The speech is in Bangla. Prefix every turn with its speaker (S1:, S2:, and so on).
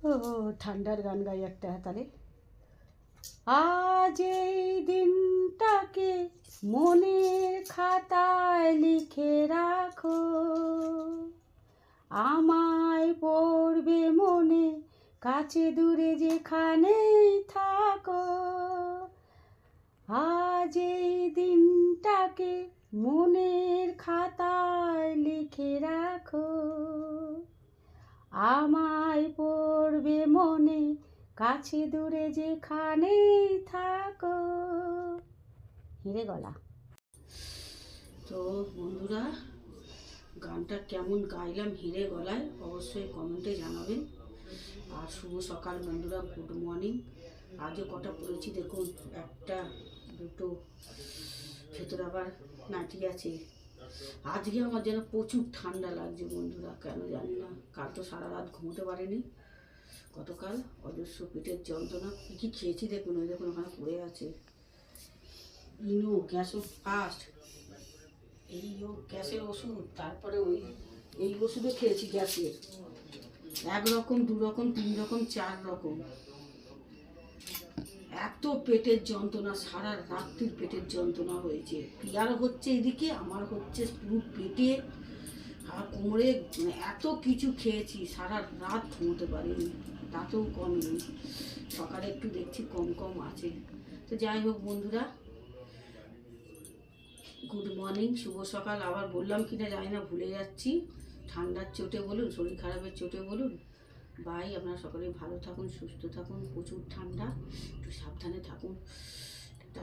S1: ও ঠান্ডার গান গাই একটা তাহলে। আজ এই দিনটাকে মনের খাতায় লিখে রাখো, আমায় পড়বে মনে, কাছে দূরে যেখানেই থাকো। আজ এই দিনটাকে মনের খাতায় লিখে রাখো, আমায় পড়বে মনে, কাছে দূরে যেখানেই থাকো। হিরে গলা। তো বন্ধুরা, গানটা কেমন গাইলাম হিরে গলায় অবশ্যই কমেন্টে জানাবেন। আর শুভ সকাল বন্ধুরা, গুড মর্নিং। আজও কটা পড়েছি দেখুন, একটা দুটো, ভেতরে আবার নাটি আছে। আজকে আমার যেন প্রচুর ঠান্ডা লাগছে বন্ধুরা, কেন জানি না। কাল তো সারা রাত ঘুমোতে পারিনি, গতকাল অজস্র পেটের যন্ত্রণা। কী কী খেয়েছি দেখুন, ওই দেখুন ওখানে পড়ে আছে। ইনো গ্যাস ফাস্ট, এই গ্যাসের ওষুধ, তারপরে এই ওষুধও খেয়েছি গ্যাসের, 1 রকম 2 রকম 3 রকম 4 রকম। এত পেটের যন্ত্রণা, সারা রাত্রির পেটের যন্ত্রণা হয়েছে। পিয়ার হচ্ছে এদিকে, আমার হচ্ছে পুরো পেটে আর কোমরে। মানে এত কিছু খেয়েছি, সারা রাত ঘুমোতে পারিনি, তাতেও কমেনি। সকালে একটু দেখছি কম কম আছে। তো যাই হোক বন্ধুরা, গুড মর্নিং, শুভ সকাল। আবার বললাম কিনা জানি না, ভুলে যাচ্ছি। ঠান্ডার চোটে বলুন, শরীর খারাপের চোটে বলুন, বাই। আপনারা সকলে ভালো থাকুন, সুস্থ থাকুন। প্রচুর ঠান্ডা, একটু সাবধানে থাকুন। একটা